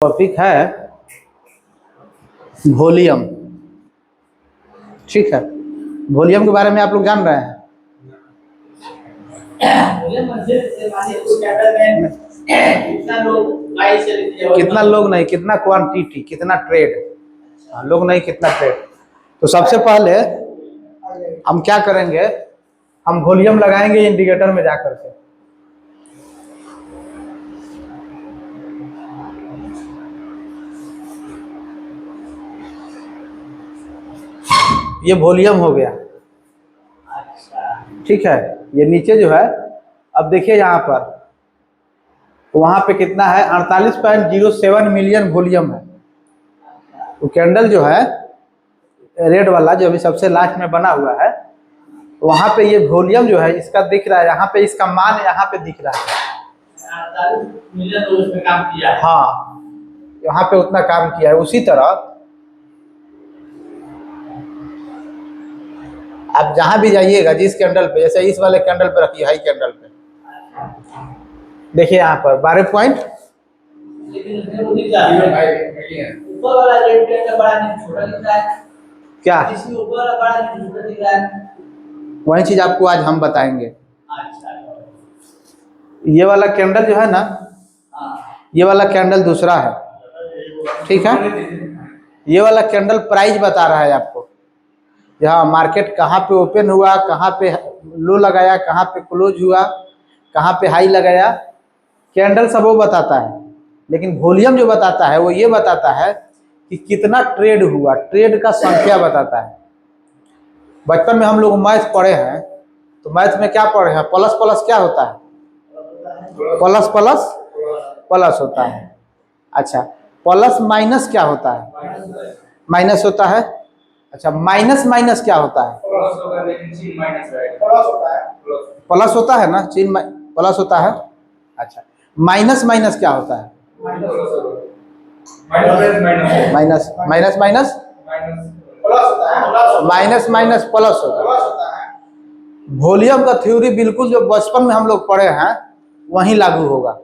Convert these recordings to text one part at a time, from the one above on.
Topic है volume. ठीक है, वॉल्यूम के बारे में आप लोग जान रहे हैं? कितना लोग नहीं, कितना क्वांटिटी, कितना ट्रेड। लोग नहीं, कितना ट्रेड। तो सबसे पहले हम क्या करेंगे, हम वॉल्यूम लगाएंगे इंडिकेटर में जाकर के। ये वॉल्यूम हो गया। ठीक है, ये नीचे जो है, अब देखिए यहाँ पर, वहां पे कितना है, 48.07 मिलियन वॉल्यूम है। तो कैंडल जो है रेड वाला, जो अभी सबसे लास्ट में बना हुआ है, वहां पे ये वॉल्यूम जो है इसका दिख रहा है, यहाँ पे इसका मान यहाँ पे दिख रहा है। 48 मिलियन उसमें काम किया है। हाँ, यहाँ पे उतना काम किया है। उसी तरह आप जहां भी जाइएगा, जिस कैंडल पे, जैसे इस वाले कैंडल पे रखिए, हाई कैंडल पे, देखिए यहाँ पर 12 पॉइंट, ऊपर वाला रेड कैंडल बड़ा नहीं, छोटा दिख रहा है क्या? इसमें ऊपर बड़ा नहीं, छोटा दिख रहा है। वही चीज आपको आज हम बताएंगे। ये वाला कैंडल जो है ना, ये वाला कैंडल दूसरा है। ठीक है, ये वाला कैंडल प्राइस बता रहा है आपको, यहाँ मार्केट कहाँ पे ओपन हुआ, कहाँ पे लो लगाया, कहाँ पे क्लोज हुआ, कहाँ पे हाई लगाया, कैंडल सब वो बताता है। लेकिन वॉल्यूम जो बताता है वो ये बताता है कि कितना ट्रेड हुआ, ट्रेड का संख्या बताता है। बचपन में हम लोग मैथ पढ़े हैं, तो मैथ में क्या पढ़े हैं, प्लस प्लस क्या होता है, प्लस प्लस प्लस होता है। अच्छा, प्लस माइनस क्या होता है, माइनस होता है। अच्छा, माइनस माइनस क्या होता है, प्लस होता है ना, चिन्ह प्लस होता है। अच्छा, माइनस माइनस क्या होता है, minus minus minus minus minus plus होता है। वॉल्यूम का थ्योरी बिल्कुल जो बचपन में हम लोग पढ़े हैं वहीं लागू होगा,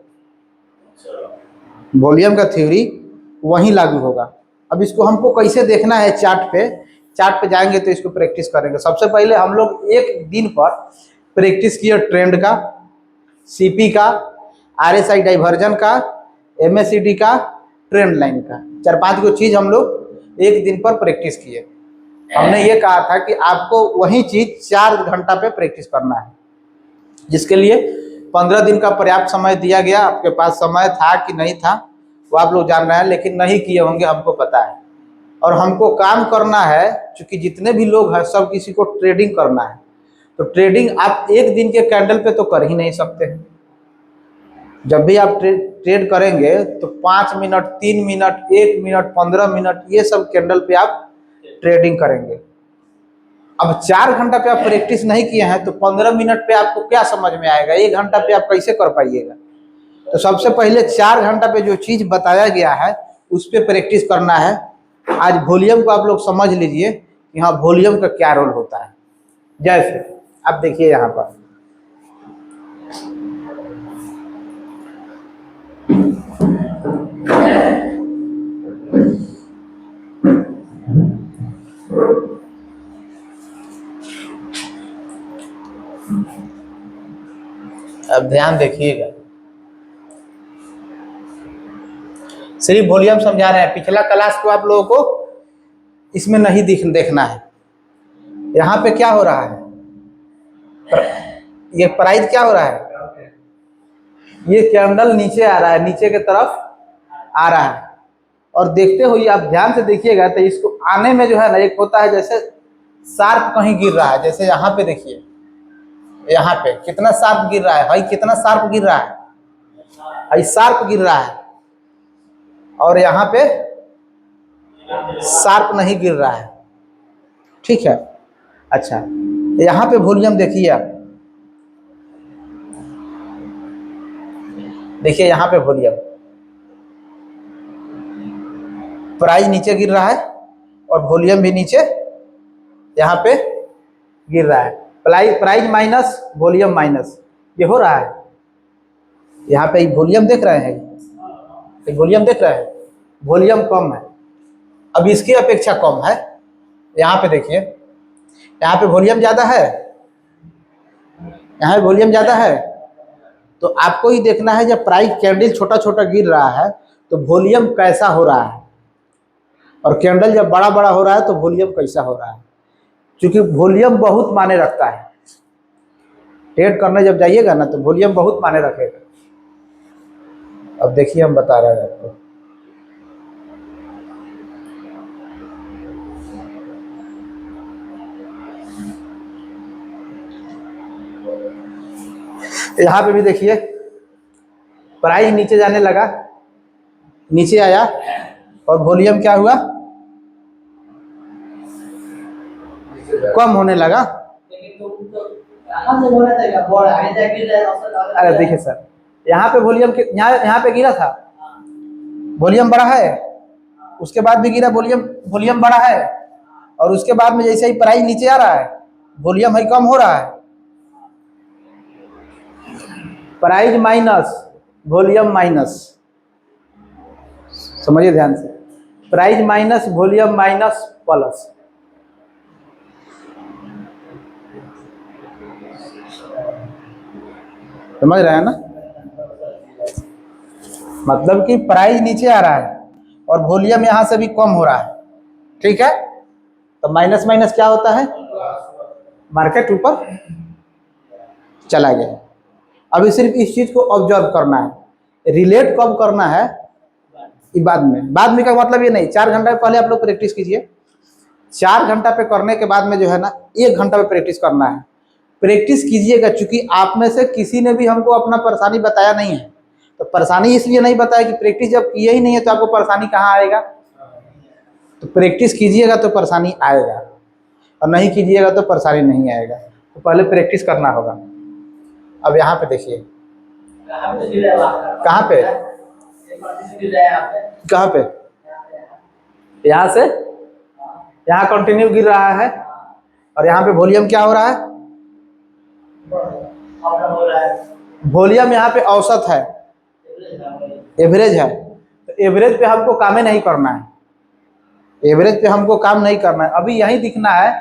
वॉल्यूम का थ्योरी वहीं लागू होगा। अब इसको हमको कैसे देखना है, चार्ट पे जाएंगे तो इसको प्रैक्टिस करेंगे। सबसे पहले हम लोग एक दिन पर प्रैक्टिस किए ट्रेंड का, सीपी का, आरएसआई डाइवर्जन का, एमएससीडी का, ट्रेंड लाइन का, 4-5 को चीज हम लोग एक दिन पर प्रैक्टिस किए। हमने ये कहा था कि आपको वही चीज 4 घंटा पे प्रैक्टिस करना है, जिसके लिए 15 दिन का पर्याप्त समय दिया गया। आपके पास समय था कि नहीं था वो आप लोग जान रहे हैं, लेकिन नहीं किए होंगे, हमको पता है। और हमको काम करना है, क्योंकि जितने भी लोग हैं सब किसी को ट्रेडिंग करना है। तो ट्रेडिंग आप एक दिन के कैंडल पे तो कर ही नहीं सकते हैं। जब भी आप ट्रेड करेंगे तो 5 मिनट, 3 मिनट, 1 मिनट, 15 मिनट, ये सब कैंडल पे आप ट्रेडिंग करेंगे। अब 4 घंटा पे आप प्रैक्टिस नहीं किए हैं तो 15 मिनट पे आपको क्या समझ में आएगा, 1 घंटा पे आप कैसे कर पाइएगा। तो सबसे पहले 4 घंटा पे जो चीज बताया गया है उस पर प्रैक्टिस करना है। आज वॉल्यूम को आप लोग समझ लीजिए कि हाँ वॉल्यूम का क्या रोल होता है। जैसे आप देखिए यहाँ पर, अब ध्यान देखिएगा, सिर्फ वॉल्यूम समझा रहे हैं। पिछला क्लास को आप लोगों को इसमें नहीं देखना है। यहाँ पे क्या हो रहा है, ये प्राइस क्या हो रहा है, ये कैंडल नीचे आ रहा है, नीचे के तरफ आ रहा है। और देखते हुए आप ध्यान से देखिएगा तो इसको आने में जो है ना, एक होता है जैसे शार्प कहीं गिर रहा है, जैसे यहाँ पे देखिए, यहाँ पे कितना शार्प गिर रहा है, भाई कितना शार्प गिर रहा है, भाई शार्प गिर रहा है। और यहाँ पे शार्प नहीं गिर रहा है। ठीक है, अच्छा यहाँ पे वॉल्यूम देखिए आप, देखिए यहाँ पे वॉल्यूम, प्राइस नीचे गिर रहा है और वॉल्यूम भी नीचे यहाँ पे गिर रहा है। प्राइस माइनस वॉल्यूम माइनस, ये हो रहा है। यहाँ पे वॉल्यूम देख रहे हैं, वॉल्यूम देख रहे हैं, वॉल्यूम कम है, अब इसकी अपेक्षा कम है। यहाँ पे देखिए, यहाँ पे वॉल्यूम ज़्यादा है, यहाँ वॉल्यूम ज़्यादा है। तो आपको ही देखना है, जब प्राइस कैंडल छोटा छोटा गिर रहा है तो वॉल्यूम कैसा हो रहा है, और कैंडल जब बड़ा बड़ा हो रहा है तो वॉल्यूम कैसा हो रहा है। क्योंकि वॉल्यूम बहुत मायने रखता है, ट्रेड करने जब जाइएगा ना तो वॉल्यूम बहुत मायने रखेगा। अब देखिए हम बता रहे हैं आपको, यहाँ पे भी देखिए प्राइस नीचे जाने लगा, नीचे आया और वॉल्यूम क्या हुआ, कम होने लगा। अरे देखिए सर, यहाँ पे वॉल्यूम यहाँ पे गिरा था, वॉल्यूम बड़ा है, उसके बाद भी गिरा, वॉल्यूम बड़ा है, और उसके बाद में जैसे ही प्राइस नीचे आ रहा है वॉल्यूम है कम हो रहा है। प्राइस माइनस वॉल्यूम माइनस, समझिए ध्यान से, price minus volume minus plus. समझ रहे हैं ना, मतलब कि प्राइस नीचे आ रहा है और वॉल्यूम यहाँ से भी कम हो रहा है, ठीक है। तो माइनस माइनस क्या होता है, मार्केट ऊपर चला गया। अभी सिर्फ इस चीज को ऑब्जर्व करना है, रिलेट कब करना है बाद में का मतलब ये नहीं, 4 घंटा पहले आप लोग प्रैक्टिस कीजिए, 4 घंटा पे करने के बाद में जो है ना 1 घंटा पे प्रैक्टिस करना है। प्रैक्टिस कीजिएगा, चूंकि आप में से किसी ने भी हमको अपना परेशानी बताया नहीं है, तो परेशानी इसलिए नहीं बताया कि प्रैक्टिस जब किए ही नहीं है तो आपको परेशानी कहाँ आएगा। तो प्रैक्टिस कीजिएगा तो परेशानी आएगा, और नहीं कीजिएगा तो परेशानी नहीं आएगा। तो पहले प्रैक्टिस करना होगा। अब यहाँ पे देखिए, कहाँ पे कहाँ पे, यहाँ से यहाँ कंटिन्यू गिर रहा है, और यहाँ पे वॉल्यूम क्या हो रहा है, वॉल्यूम यहाँ पे औसत है, एवरेज है। तो एवरेज पे हमको काम ही नहीं करना है, एवरेज पे हमको काम नहीं करना है। अभी यही दिखना है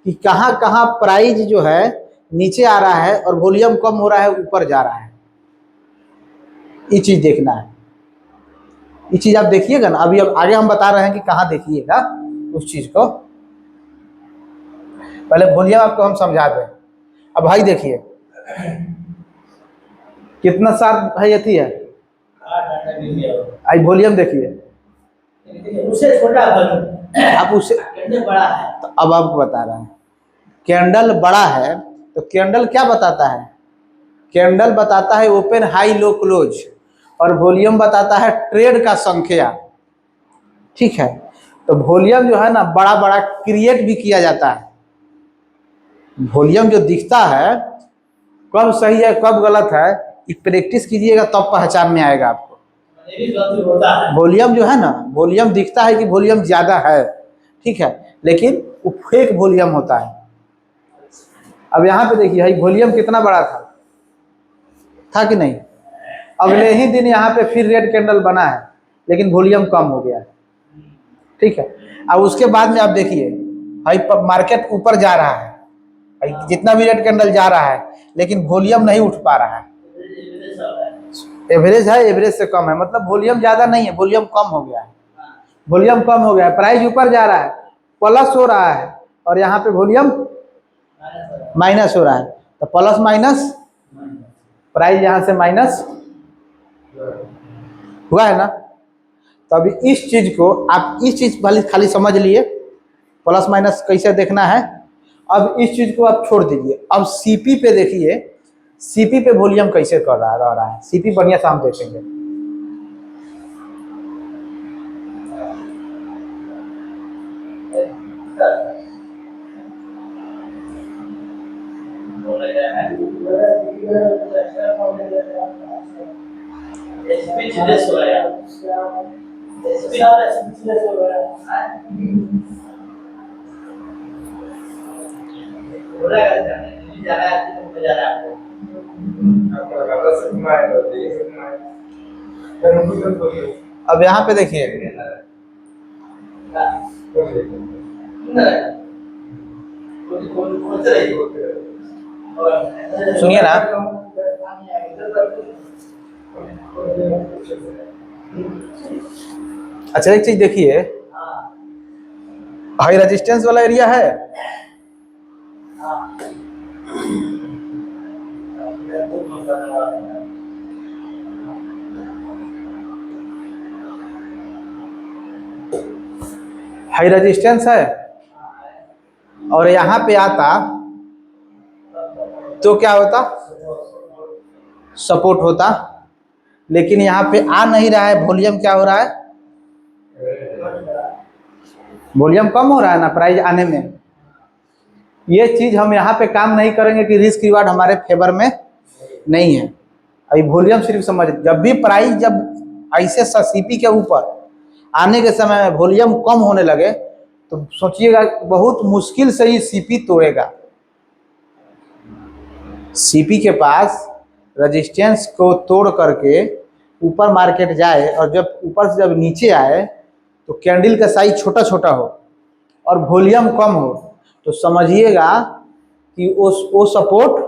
कि कहाँ कहाँ प्राइस जो है नीचे आ रहा है और वॉल्यूम कम हो रहा है, ऊपर जा रहा है, ये चीज देखना है। ये चीज आप देखिएगा ना, अभी अब आगे हम बता रहे हैं कि कहाँ देखिएगा उस चीज को, पहले वॉल्यूम आपको हम समझा दें। अब भाई देखिए कितना शार्प भाई अथी है, आई वॉल्यूम देखिए, उससे छोटा आप उससे बड़ा है। तो अब आपको बता रहे हैं, कैंडल बड़ा है तो कैंडल क्या बताता है, कैंडल बताता है ओपन हाई लो क्लोज, और वॉल्यूम बताता है ट्रेड का संख्या, ठीक है। तो वॉल्यूम जो है ना बड़ा बड़ा क्रिएट भी किया जाता है, वॉल्यूम जो दिखता है कब सही है कब गलत है, प्रैक्टिस कीजिएगा तब पहचान में आएगा आपको। वॉल्यूम जो है ना, वॉल्यूम दिखता है कि वॉल्यूम ज्यादा है, ठीक है, लेकिन वो फेक वॉल्यूम होता है। अब यहाँ पे देखिए वॉल्यूम कितना बड़ा था कि नहीं, अगले ही दिन यहाँ पे फिर रेड कैंडल बना है लेकिन वॉल्यूम कम हो गया है, ठीक है। अब उसके बाद में आप देखिए भाई मार्केट ऊपर जा रहा है, भाई जितना भी रेड कैंडल जा रहा है लेकिन वॉल्यूम नहीं उठ पा रहा है, एवरेज है, एवरेज से कम है, मतलब वॉल्यूम ज्यादा नहीं है, वॉल्यूम कम हो गया है, वॉल्यूम कम हो गया है। प्राइस ऊपर जा रहा है, प्लस हो रहा है, और यहाँ पे वॉल्यूम माइनस हो रहा है। तो प्लस माइनस, प्राइस यहाँ से माइनस हुआ है ना। तो अभी इस चीज को आप इस चीज खाली समझ लिए, प्लस माइनस कैसे देखना है। अब इस चीज को आप छोड़ दीजिए, अब सीपी पे देखिए, सीपी पे वॉल्यूम कैसे कर रहा है, सीपी बढ़िया से हम देखेंगे। अब यहाँ पे देखिए, सुनिए ना, अच्छा एक चीज देखिए, हाई रेजिस्टेंस वाला एरिया है, हाई रेजिस्टेंस है, और यहाँ पे आता तो क्या होता, सपोर्ट होता। लेकिन यहाँ पे आ नहीं रहा है, वॉल्यूम क्या हो रहा है, वॉल्यूम कम हो रहा है ना प्राइस आने में। ये चीज हम यहाँ पे काम नहीं करेंगे कि रिस्क रिवार्ड हमारे फेवर में नहीं है। अभी वॉल्यूम सिर्फ समझ, जब भी प्राइस जब ऐसे सीपी के ऊपर आने के समय में वॉल्यूम कम होने लगे तो सोचिएगा बहुत मुश्किल से ही सीपी तोड़ेगा। सीपी के पास रेजिस्टेंस को तोड़ करके ऊपर मार्केट जाए, और जब ऊपर से जब नीचे आए तो कैंडल का साइज छोटा छोटा हो और वॉल्यूम कम हो, तो समझिएगा कि वो सपोर्ट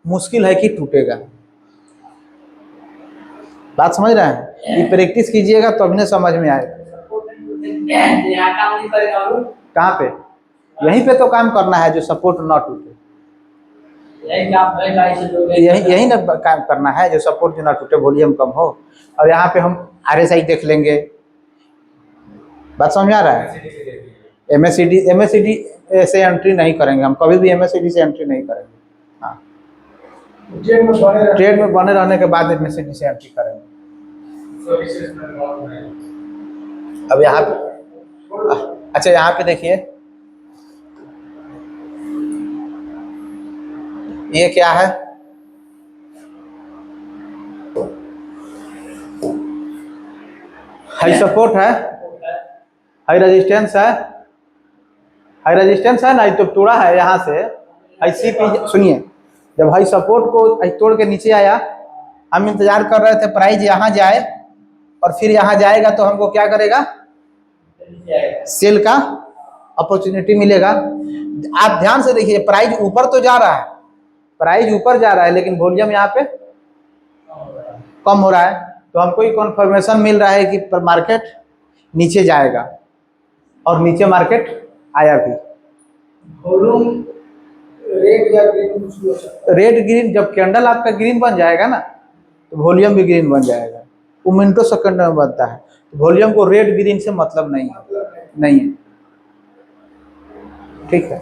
मुश्किल है कि टूटेगा। बात समझ रहे हैं? ये प्रैक्टिस कीजिएगा तो अभी समझ में आएगा। कहाँ पे? यहीं पे तो काम करना है जो सपोर्ट ना टूटे, यही ना काम करना है जो सपोर्ट जो ना टूटे, वॉल्यूम कम हो। और यहाँ पे हम RSI देख लेंगे। बात समझ में आ रहा है? MACD से एंट्री नहीं करेंगे हम, कभी भी MACD से एंट्री नहीं करेंगे। हाँ, ट्रेड में बने रहने के बाद MACD से एंट्री करेंगे। अब यहाँ पे, अच्छा यहाँ पे देखिए, ये क्या है, हाई सपोर्ट है, हाई रेजिस्टेंस है, हाई रेजिस्टेंस है ना, तो तोड़ा है यहाँ से। ऐसी सुनिए, जब हाई सपोर्ट को तोड़ के नीचे आया, हम इंतजार कर रहे थे प्राइस यहाँ जाए और फिर यहाँ जाएगा तो हमको क्या करेगा, सेल का अपॉर्चुनिटी मिलेगा। आप ध्यान से देखिए, प्राइस ऊपर तो जा रहा है, प्राइस ऊपर जा रहा है, लेकिन वॉल्यूम यहाँ पे कम हो रहा है। तो हमको ये कन्फर्मेशन मिल रहा है कि मार्केट नीचे जाएगा, और नीचे मार्केट आया भी। वॉल्यूम रेड या ग्रीन, रेड ग्रीन, जब कैंडल आपका ग्रीन बन जाएगा ना तो वॉल्यूम भी ग्रीन बन जाएगा। वो मिनटों सेकंड में बनता है, तो वॉल्यूम को रेड ग्रीन से मतलब नहीं है। ठीक है,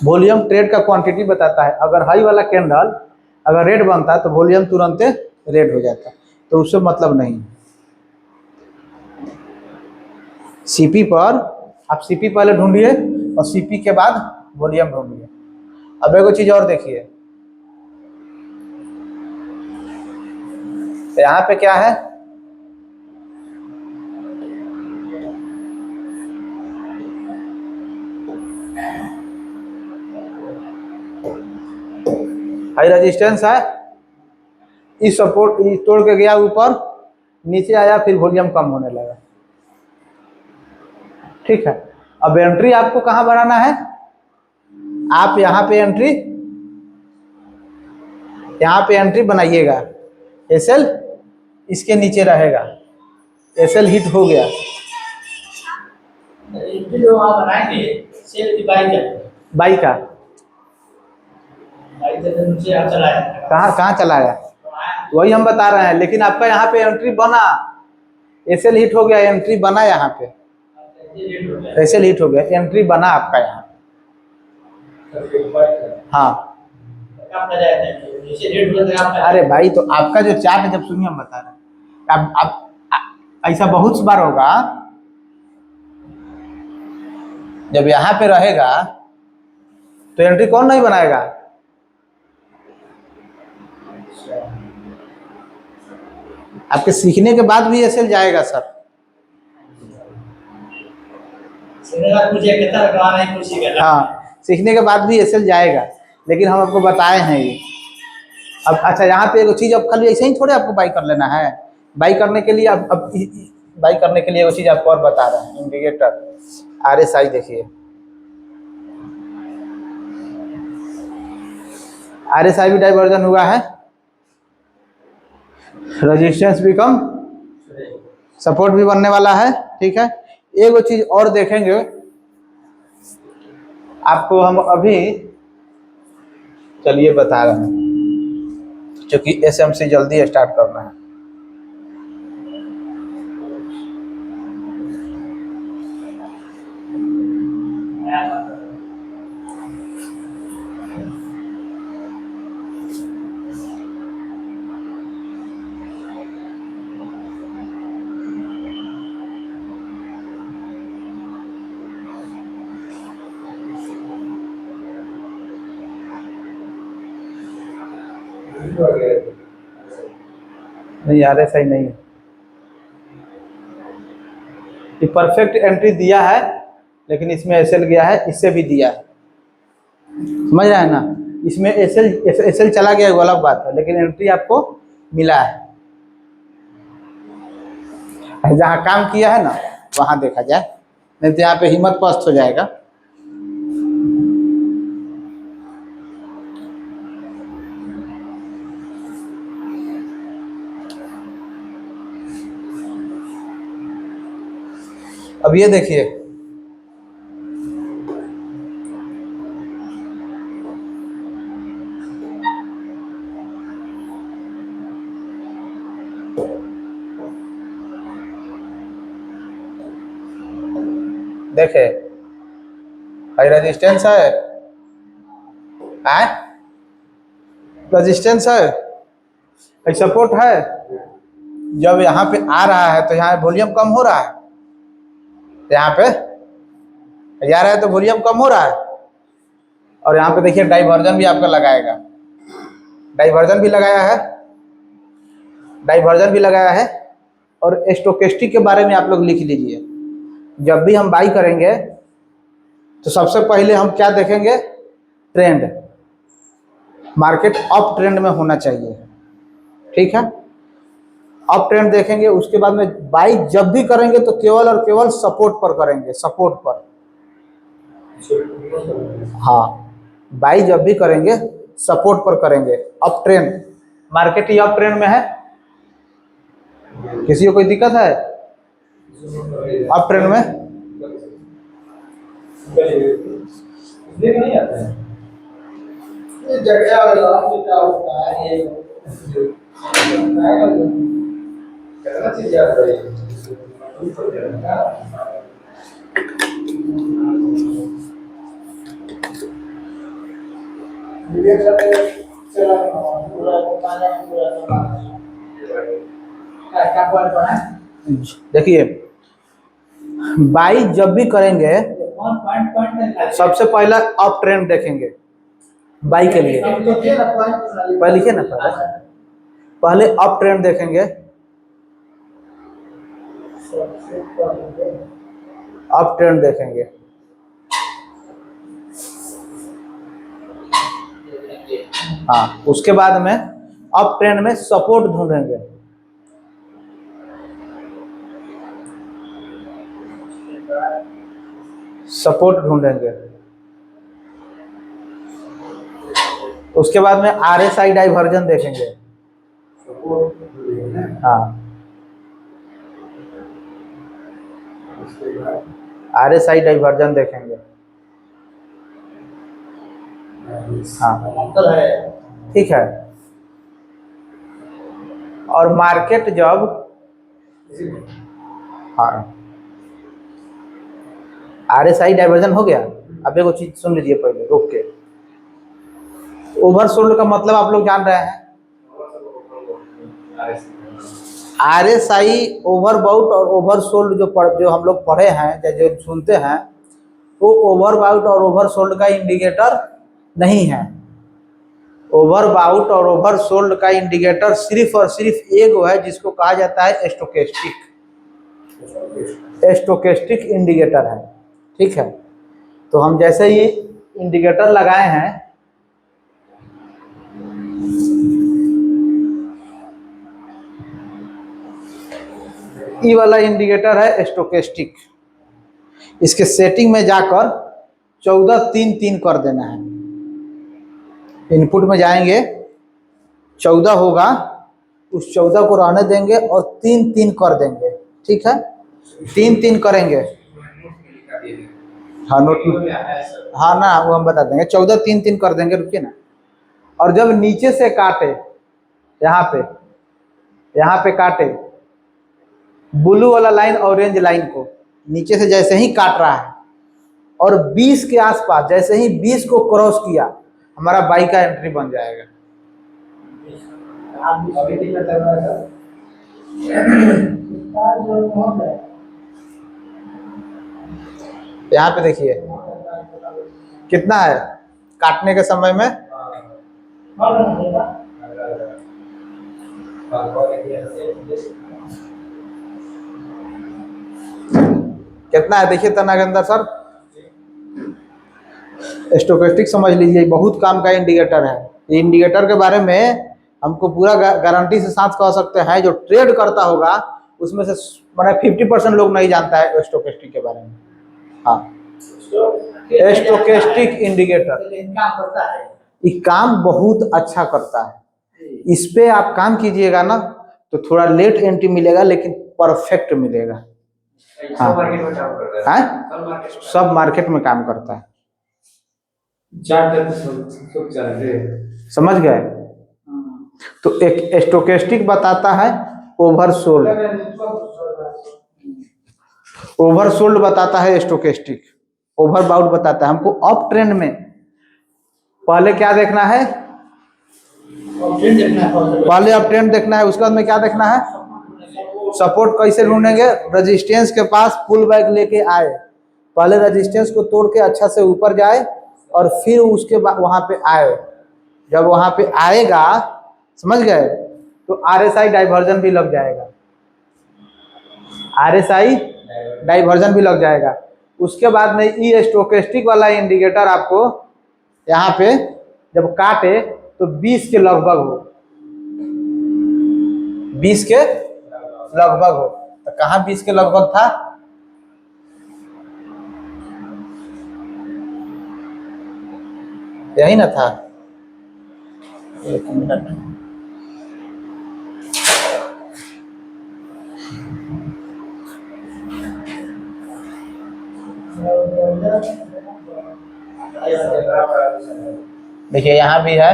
वॉल्यूम ट्रेड का क्वांटिटी बताता है। अगर हाई वाला कैंडल अगर रेड बनता तो वॉल्यूम तुरंत रेड हो जाता, तो उससे मतलब नहीं। सीपी पर आप सीपी पहले ढूंढिए और सीपी के बाद वॉल्यूम ढूंढिए। अब एक चीज और देखिए, तो यहाँ पे क्या है, हाई रेजिस्टेंस है, इस सपोर्ट तोड़ के गया ऊपर, नीचे आया, फिर वॉल्यूम कम होने लगा। ठीक है, अब एंट्री आपको कहाँ बनाना है, आप यहाँ पे एंट्री बनाइएगा। एसएल इसके नीचे रहेगा, एसएल हिट हो गया, जो आप बनाएंगे सेल की बाई का नीचे आप चलाए, कहाँ चला गया, वही हम बता रहे हैं। लेकिन आपका यहाँ पे एंट्री बना, एसएल हिट हो गया, एंट्री बना, यहाँ पे एसएल हिट हो गया, एंट्री बना आपका यहाँ। हाँ, अरे भाई, तो आपका जो चार्ट है, जब सुनिए हम बता रहे हैं, आप ऐसा बहुत बार होगा, जब यहाँ पे रहेगा तो एंट्री कौन नहीं बनाएगा, आपके सीखने के बाद भी एसएल जाएगा सर। हाँ, सीखने के बाद भी एसएल जाएगा, लेकिन हम आपको बताए हैं ये। अब अच्छा, यहाँ पे एक चीज, अब खाली ऐसे ही थोड़े आपको बाई कर लेना है। बाई करने के लिए अब बाई करने के लिए वो चीज़ आपको और बता रहे हैं। इंडिकेटर RSI देखिए, RSI भी डाइवर्जन हुआ है, रेजिस्टेंस भी कम, सपोर्ट भी बनने वाला है। ठीक है, एक वो चीज और देखेंगे आपको हम अभी, चलिए बता रहे हैं, क्योंकि SMC जल्दी स्टार्ट करना है। नहीं, RSI नहीं है, ये परफेक्ट एंट्री दिया है, लेकिन इसमें SL गया है, इससे भी दिया है, समझ रहे हैं ना। इसमें SL चला गया वो अलग बात है, लेकिन एंट्री आपको मिला है। जहाँ काम किया है ना वहाँ देखा जाए, नहीं तो यहाँ पे हिम्मत पस्त हो जाएगा। अब ये देखिए, देखे हाई रेजिस्टेंस है, रेजिस्टेंस है, सपोर्ट है। जब यहाँ पे आ रहा है तो यहाँ वॉल्यूम कम हो रहा है, यहाँ पे जा रहा है तो वॉल्यूम कम हो रहा है। और यहाँ पे देखिए डाइवर्जन भी आपका लगाएगा, डाइवर्जन भी लगाया है, डाइवर्जन भी लगाया है। और स्टोकेस्टिक के बारे में आप लोग लिख लीजिए, जब भी हम बाई करेंगे तो सबसे पहले हम क्या देखेंगे, ट्रेंड, मार्केट अप ट्रेंड में होना चाहिए। ठीक है, अप ट्रेंड देखेंगे, उसके बाद में बाई जब भी करेंगे तो केवल और केवल सपोर्ट पर करेंगे, सपोर्ट पर। हाँ, बाई जब भी करेंगे सपोर्ट पर करेंगे। अप ट्रेंड, मार्केट ही अप ट्रेंड में है, किसी को कोई दिक्कत है अप ट्रेंड में? नहीं आता है देखिए, बाई जब भी करेंगे सबसे पहला अप ट्रेंड देखेंगे बाई के लिए। पहले लिखिए ना, पहले अप ट्रेंड देखेंगे, अप ट्रेंड देखेंगे। हाँ, उसके बाद में अप ट्रेंड में सपोर्ट ढूंढेंगे, सपोर्ट ढूंढेंगे। उसके बाद में RSI डाइवर्जन देखेंगे। हाँ, RSI डाइवर्जन देखेंगे। हाँ, ठीक है। और मार्केट जब, हाँ, RSI डाइवर्जन हो गया। अब एक चीज सुन लीजिए पहले रोक के, ओवरसोल्ड का मतलब आप लोग जान रहे हैं। RSI ओवरबाउट और ओवरसोल्ड जो हम लोग पढ़े हैं, जो सुनते हैं, वो ओवरबाउट और ओवरसोल्ड का इंडिकेटर नहीं है। ओवरबाउट और ओवरसोल्ड का इंडिकेटर सिर्फ और सिर्फ एक है, जिसको कहा जाता है स्टोकेस्टिक, स्टोकेस्टिक इंडिकेटर है। ठीक है, तो हम जैसे ही इंडिकेटर लगाए हैं, ई वाला इंडिकेटर है स्टोकेस्टिक। इसके सेटिंग में जाकर 14-3-3 कर देना है। इनपुट में जाएंगे, 14 होगा, उस 14 को रहने देंगे और 3-3 कर देंगे। ठीक है, 3-3 करेंगे। हाँ नोट में, हाँ ना, वो हम बता देंगे। 14-3-3 कर देंगे, रुकिए ना। और जब नीचे से काटे, यहाँ पे काटे ब्लू वाला लाइन ऑरेंज लाइन को, नीचे से जैसे ही काट रहा है और 20 के आसपास, जैसे ही 20 को क्रॉस किया, हमारा बाई का एंट्री बन जाएगा। यहाँ पे देखिए कितना है काटने के समय में, कितना है देखिए तनागेंद्र सर। स्टोकेस्टिक समझ लीजिए, बहुत काम का इंडिकेटर है। ये इंडिकेटर के बारे में हमको पूरा गारंटी से साथ कह सकते हैं, जो ट्रेड करता होगा उसमें से मैंने 50% लोग नहीं जानता है स्टोकेस्टिक के बारे में। हाँ, स्टोकेस्टिक इंडिकेटर ये काम बहुत अच्छा करता है। इस पे आप काम कीजिएगा ना तो थोड़ा लेट एंट्री मिलेगा, लेकिन परफेक्ट मिलेगा। हाँ, सब मार्केट में काम करता है। समझ गए? तो एक स्टोकेस्टिक बताता है ओवरसोल्ड, ओवरसोल्ड बताता है स्टोकेस्टिक, ओवरबाउट बताता है। हमको अप ट्रेंड में पहले क्या देखना है, पहले अप ट्रेंड देखना है। उसके बाद में क्या देखना है, सपोर्ट कैसे ढूंढेंगे, रेजिस्टेंस के पास पुल बैक लेके आए, पहले रेजिस्टेंस को तोड़ के अच्छा से ऊपर जाए और फिर उसके बाद वहां पे आए। जब वहां पे आएगा, समझ गए, तो RSI डाइवर्जन भी लग जाएगा, RSI डाइवर्जन भी लग जाएगा। उसके बाद में ई स्टोकेस्टिक वाला इंडिकेटर आपको यहाँ पे जब काटे तो 20 के लगभग हो, 20 के लगभग हो। तो कहाँ 20 के लगभग था, यही ना था। एक मिनट, देखिए यहाँ भी है,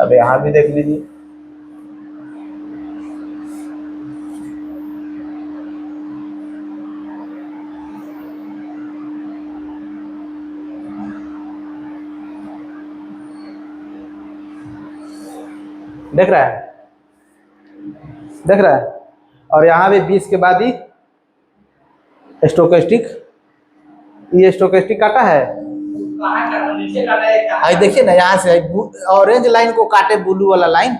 अब यहाँ भी देख लीजिए। देख रहा है, देख रहा है। और यहाँ भी 20 के बाद ही स्टोकेस्टिक, ये स्टोकेस्टिक काटा है, नीचे काटा है, आई देखिए ना, यहाँ से ऑरेंज लाइन को काटे ब्लू वाला लाइन,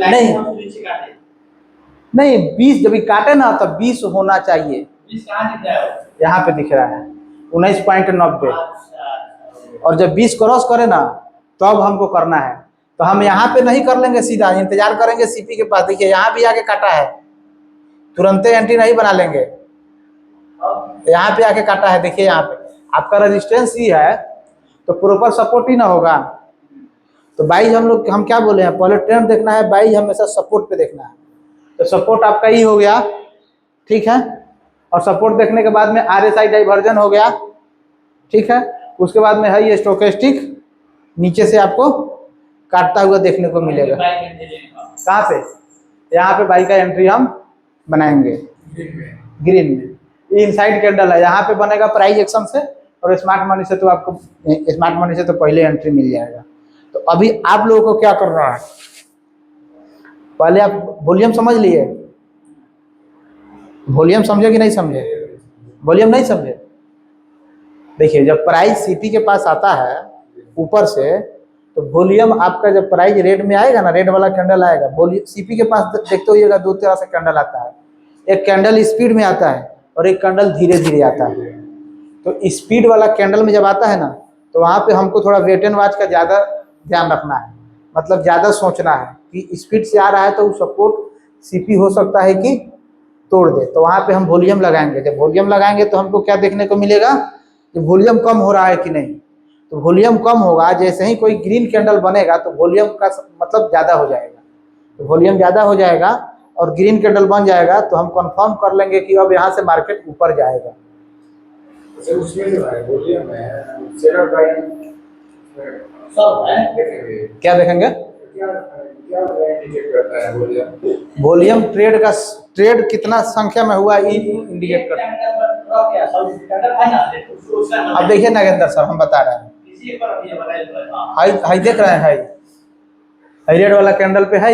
नहीं नहीं 20 जब काटे ना तब 20 होना चाहिए। 20 कहाँ दिख रहा है? यहाँ पे दिख रहा है 19.90। और जब 20 क्रॉस करे ना तब हमको करना है। तो हम यहाँ पे नहीं कर लेंगे, सीधा इंतजार करेंगे सीपी के पास। देखिए यहाँ भी आके काटा है, तुरंत एंट्री नहीं बना लेंगे, यहाँ पे आके काटा है। देखिए यहाँ पे आपका रेजिस्टेंस ही है तो प्रॉपर सपोर्ट ही ना होगा। तो बाई हम क्या बोले हैं, पहले ट्रेंड देखना है, बाई हमेशा सपोर्ट पे देखना है। तो सपोर्ट आपका ही हो गया, ठीक है। और सपोर्ट देखने के बाद में RSI डाइवर्जन हो गया, ठीक है। उसके बाद में है ये स्टोकेस्टिक, नीचे से आपको काटता हुआ देखने को मिलेगा। कहाँ पे, यहाँ पे बाई का एंट्री हम बनाएंगे ग्रीन में। ये इनसाइड कैंडल है, यहाँ पे बनेगा प्राइस एक्शन से, और स्मार्ट मनी से तो आपको, स्मार्ट मनी से तो पहले एंट्री मिल जाएगा। तो अभी आप लोगों को क्या करना है, पहले आप वॉल्यूम समझ लिए, वॉल्यूम समझे कि नहीं समझे, वॉल्यूम नहीं समझे। देखिए जब प्राइस सीपी के पास आता है ऊपर से, तो वॉल्यूम आपका जब प्राइस रेड में आएगा ना, रेड वाला कैंडल आएगा, वॉल्यूम सीपी के पास देखते होइएगा दो तरह से कैंडल आता है, एक कैंडल स्पीड में आता है और एक कैंडल धीरे धीरे आता है। तो स्पीड वाला कैंडल में जब आता है ना, तो वहाँ पे हमको थोड़ा वेट एंड वॉच का ज़्यादा ध्यान रखना है, मतलब ज़्यादा सोचना है कि स्पीड से आ रहा है तो वो सपोर्ट सीपी हो सकता है कि तोड़ दे, तो वहाँ पे हम वॉल्यूम लगाएंगे। जब वॉल्यूम लगाएंगे तो हमको क्या देखने को मिलेगा कि वॉल्यूम कम हो रहा है कि नहीं। तो वॉल्यूम कम होगा, जैसे ही कोई ग्रीन कैंडल बनेगा तो वॉल्यूम का मतलब ज़्यादा हो जाएगा, तो वॉल्यूम ज़्यादा हो जाएगा और ग्रीन कैंडल बन जाएगा, तो हम कंफर्म कर लेंगे कि अब यहाँ से मार्केट ऊपर जाएगा। उसमें जो है वॉल्यूम है सेलर प्राइस सब है। क्या देखेंगे, क्या क्या इंडिकेट करता है वॉल्यूम? वॉल्यूम ट्रेड कितना संख्या में हुआ ये इंडिकेट करता है। अब देखिए नागेंद्र सर हम बता रहे हैं, हाई देख रहे हैं, हाई रेड वाला कैंडल पे है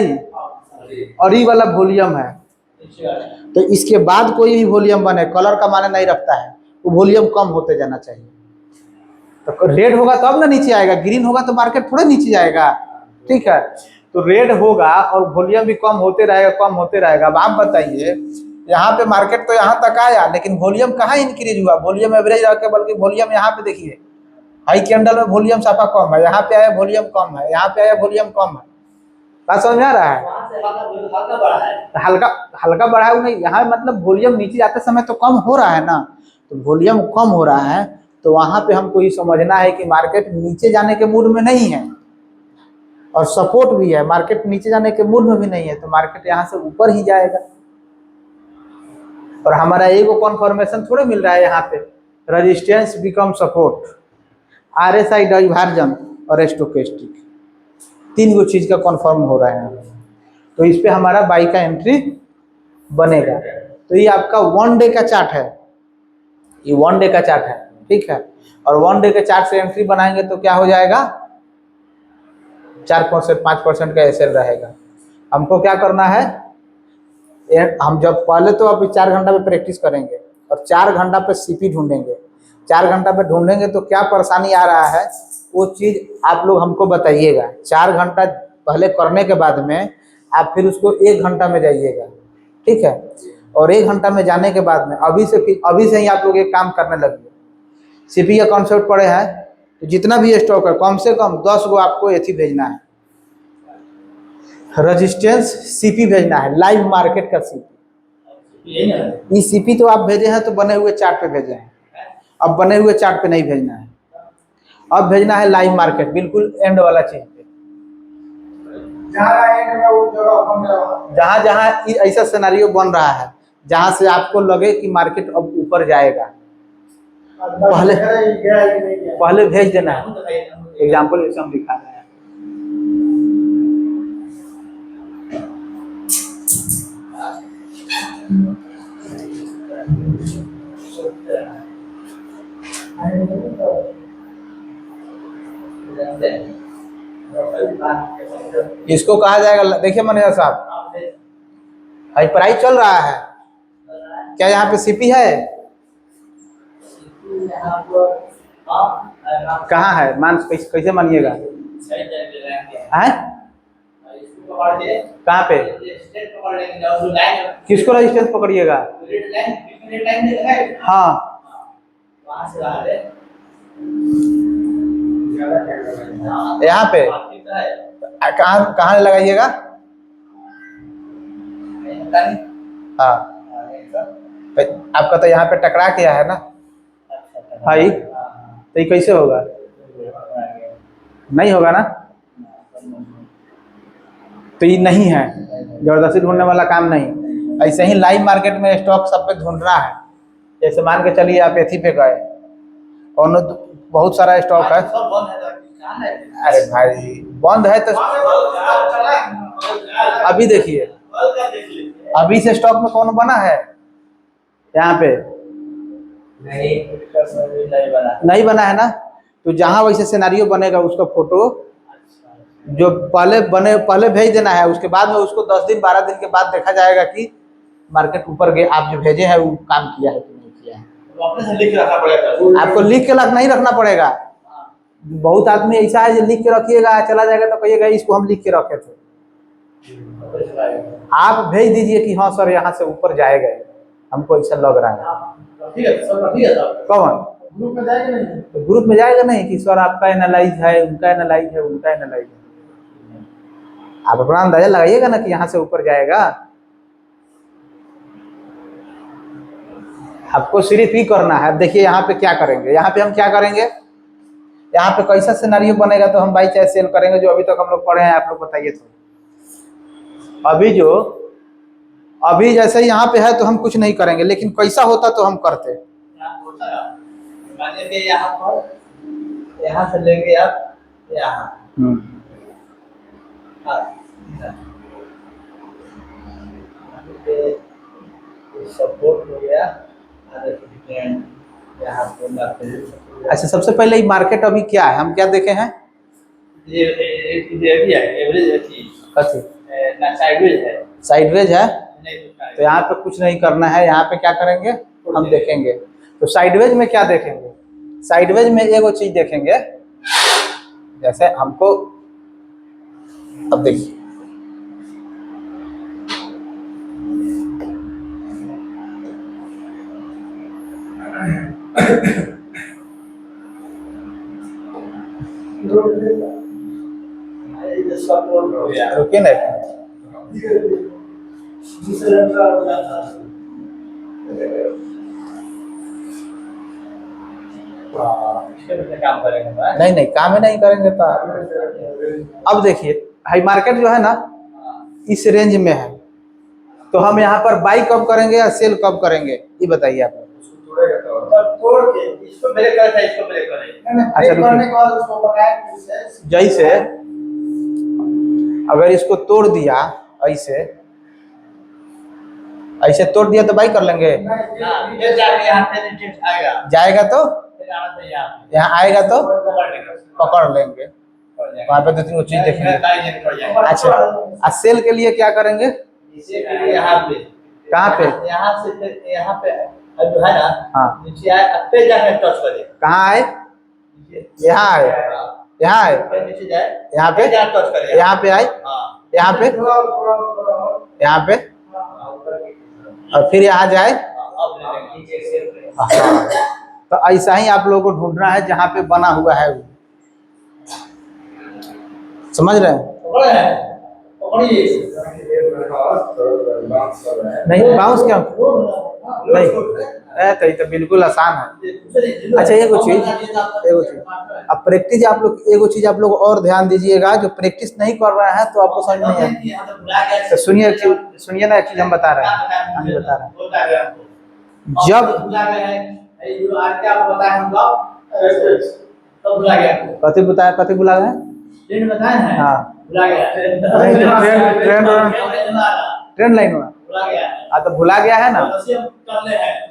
और ये वाला वॉल्यूम है। तो इसके बाद कोई भी वॉल्यूम बने, कलर का माने नहीं रखता है, वो वॉल्यूम कम होते जाना चाहिए। तो रेड होगा तब ना नीचे आएगा, ग्रीन होगा तो मार्केट थोड़ा नीचे जाएगा, ठीक है। तो रेड होगा और वॉल्यूम भी कम होते रहेगा, कम होते रहेगा। अब आप बताइए, यहाँ पे मार्केट तो यहाँ तक आया लेकिन वॉल्यूम कहाँ इंक्रीज हुआ, वॉल्यूम एवरेज रह के, बल्कि वॉल्यूम यहाँ पे देखिए हाई कैंडल में वॉल्यूम साफा कम है, यहाँ पे आया वॉल्यूम कम है, यहाँ पे आया वॉल्यूम कम है। बात समझ में आ रहा है? हल्का हल्का बढ़ा है नहीं, यहाँ मतलब वॉल्यूम नीचे जाते समय तो कम हो रहा है ना, तो वॉल्यूम कम हो रहा है, तो वहाँ पे हमको ये समझना है कि मार्केट नीचे जाने के मूड में नहीं है और सपोर्ट भी है, मार्केट नीचे जाने के मूड में भी नहीं है, तो मार्केट यहाँ से ऊपर ही जाएगा। और हमारा एगो कॉन्फर्मेशन थोड़े मिल रहा है यहाँ पे, resistance become support, RSI diversion और स्टोकेस्टिक, तीन गो चीज का कॉन्फर्म हो रहा है, तो इस पे हमारा बाई का एंट्री बनेगा। तो ये आपका 1 डे का चार्ट है, ये 1 डे का चार्ट है, ठीक है। और 1 डे के चार्ट से एंट्री बनाएंगे तो क्या हो जाएगा, 4% 5% का एसएल रहेगा। हमको क्या करना है, हम जब पहले तो अभी 4 घंटा पे प्रैक्टिस करेंगे और 4 घंटा पे सीपी ढूंढेंगे, 4 घंटा पे ढूंढेंगे तो क्या परेशानी आ रहा है वो चीज़ आप लोग हमको बताइएगा। 4 घंटा पहले करने के बाद में आप फिर उसको 1 घंटा में जाइएगा, ठीक है। और 1 घंटा में जाने के बाद में अभी से ही आप लोग एक काम करने लगिए, सीपी का कॉन्सेप्ट पढ़े हैं तो जितना भी स्टॉक है कम से कम 10 गो आपको एथी भेजना है, रेजिस्टेंस सीपी भेजना है, लाइव मार्केट का सीपी। ये सीपी तो आप भेजे हैं तो बने हुए चार्ट पे भेजे हैं, अब बने हुए चार्ट पे नहीं भेजना है, अब भेजना है लाइव मार्केट, बिल्कुल एंड वाला चीज पे, जहाँ जहाँ ऐसा सिनेरियो बन रहा है जहाँ से आपको लगे कि मार्केट अब ऊपर जाएगा, पहले भेज देना है। एग्जाम्पल जैसे हम दिखा रहे हैं, इसको कहा जाएगा, देखिए मैनेजर साहब हाई प्राइस चल रहा है, क्या यहाँ पे सीपी है, कहाँ है, मान कैसे मानिएगा है, कहाँ पे, किसको रेजिस्टेंस पकड़िएगा, हाँ यहाँ पे कहाँ लगाइएगा, हाँ आपका तो यहाँ पे टकरा गया है ना भाई, तो ये कैसे होगा, नहीं होगा ना, तो ये नहीं है, जबरदस्ती ढूंढने वाला काम नहीं। ऐसे ही लाइव मार्केट में स्टॉक सब पे ढूंढना है, जैसे मान के चलिए आप एथी पे गए और बहुत सारा स्टॉक है, अरे भाई बंद है तो अभी देखिए, अभी से स्टॉक में कौन बना है यहाँ पे, नहीं बना है ना, तो जहाँ वैसे सिनेरियो बनेगा उसका फोटो जो पहले भेज देना है, उसके बाद में उसको 10 दिन 12 दिन के बाद देखा जाएगा कि मार्केट ऊपर गए, आप जो भेजे हैं वो काम किया है कि नहीं किया है। अपने से लिख के रखना पड़ेगा। आपको लिख के नहीं रखना पड़ेगा। बहुत आदमी ऐसा है जो लिख के रखिएगा, चला जाएगा तो कहिएगा इसको हम लिख के रखे थे। आप भेज दीजिए कि हाँ सर यहाँ से ऊपर जाएगा, हमको ऐसा लग रहा है। ठीक है सर, ठीक है सर। कौन ग्रुप में जाएगा नहीं? तो ग्रुप में जाएगा नहीं कि सर आपका एनालाइज है, उनका एनालाइज है, उनका एनालाइज है। आप अपना अंदाजा लगाइएगा ना कि यहाँ से ऊपर जाएगा। आपको सिर्फ ही करना है। देखिए यहाँ पे क्या करेंगे, यहाँ पे हम क्या करेंगे, यहाँ पे कैसा सिनेरियो बनेगा तो हम बाई चाहे सेल करेंगे, जो अभी तक हम लोग पढ़े हैं आप लोग बताइए। तो अभी जैसे यहाँ पे है तो हम कुछ नहीं करेंगे, लेकिन कैसा होता तो हम करते। मानिए कि यहाँ पर, यहाँ से लेंगे आप यहाँ, सपोर्ट हो गया, यहाँ पे। अच्छा, सबसे पहले ये मार्केट अभी क्या है, हम क्या देखे हैं, ये भी है एवरेज कथी साइडवेज है, साइडवेज है। नहीं तो यहाँ पे कुछ नहीं करना है, यहाँ पे क्या करेंगे हम देखेंगे। तो साइडवेज में क्या देखेंगे, साइडवेज में एगो चीज देखेंगे, जैसे हमको अब देखिए सपोर्ट हो गया। रुकिए ना, काम करेंगे नहीं काम ही नहीं करेंगे तो अब देखिए हाई मार्केट जो है ना इस रेंज में है, तो हम यहाँ पर बाई कब करेंगे या सेल कब करेंगे ये बताइए आप। तोड़ के इसको ब्रेक करता है, इसको ब्रेक करेंगे। अच्छा, करने के बाद उसको बनाया जैसे अगर इसको तोड़ दिया, ऐसे ऐसे तोड़ दिया तो बाई कर लेंगे, फिर जाके यहाँ पे नीचे आएगा, जाएगा तो फिर यहाँ से यहाँ आएगा तो पकड़ लेंगे, पकड़ लेंगे, वहाँ पे 2-3 चीज देखेंगे। अच्छा, और सेल के लिए क्या करेंगे, इसे के लिए यहाँ पे, कहाँ पे, यहाँ से फिर यहाँ पे अब जो है ना, हाँ नीचे आए, अब फिर जाके टच करे, कहाँ आए, यहाँ आए, यहाँ आए, फिर नीचे जाए, यहाँ पे, फिर जाके टच करे, यहाँ पे आए, हाँ, यहाँ पे, यहाँ पे, और फिर यहाँ जाए। अब ले लेंगे। हाँ, तो ऐसा ही आप लोगों को ढूंढना है जहाँ पे बना हुआ है वो, समझ रहे हैं। पकड़े हैं, पकड़िए। नहीं बाउंस क्या नहीं, तो बिल्कुल आसान है। अच्छा एगो चीज अब प्रैक्टिस आप लोग, एगो चीज आप लोग और ध्यान दीजिएगा, जो प्रैक्टिस नहीं कर रहा है तो आपको समझ नहीं आएगा। तो सुनिए ना, एक चीज हम बता रहे हैं, जब कथी बुला गए, हाँ ट्रेंड लाइन हुआ, हाँ तो भुला गया है ना,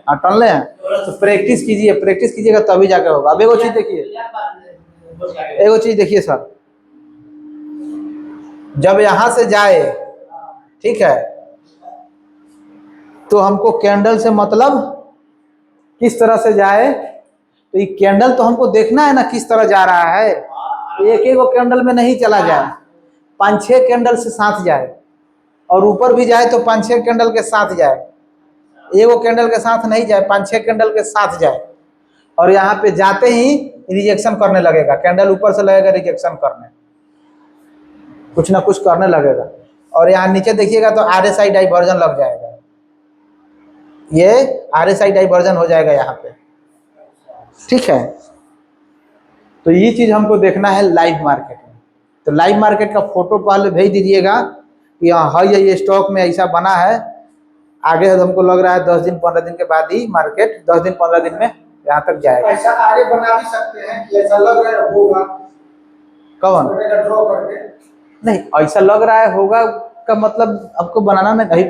हाँ टनले हैं, तो प्रैक्टिस कीजिएगा तभी जाके होगा। अब एगो चीज देखिए सर, जब यहाँ से जाए, ठीक है, तो हमको कैंडल से मतलब किस तरह से जाए, तो ये कैंडल तो हमको देखना है ना किस तरह जा रहा है, एक वो कैंडल में नहीं चला जाए, 5-6 कैंडल से साथ जाए, और ऊपर भी जाए तो 5-6 कैंडल के साथ जाए, एगो कैंडल के साथ नहीं जाए, 5-6 कैंडल के साथ जाए, और यहाँ पे जाते ही रिजेक्शन करने लगेगा, कैंडल ऊपर से लगेगा रिजेक्शन करने, कुछ ना कुछ करने लगेगा, और यहाँ नीचे देखिएगा तो RSI डाइवर्जन लग जाएगा, ये RSI डाइवर्जन हो जाएगा यहाँ पे, ठीक है। तो ये चीज हमको देखना है लाइव मार्केट में। तो लाइव मार्केट का फोटो पहले भेज दीजिएगा कि हाँ ये स्टॉक में ऐसा बना है, आगे हमको लग रहा है 10 दिन 15 दिन के बाद ही मार्केट 10 दिन 15 दिन में यहाँ तक जाएगा। ऐसा आगे बना भी सकते हैं कि ऐसा लग रहा है होगा, कौन ड्रॉ करके, नहीं ऐसा लग रहा है होगा का मतलब आपको बनाना नहीं,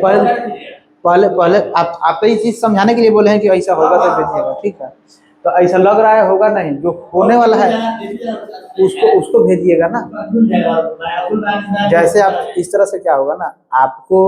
पहले आप ये चीज समझाने के लिए बोले हैं कि ऐसा होगा तो भेजिएगा, ठीक है। तो ऐसा लग रहा है होगा नहीं, जो होने वाला है उसको उसको भेजिएगा ना। जैसे आप इस तरह से क्या होगा ना, आपको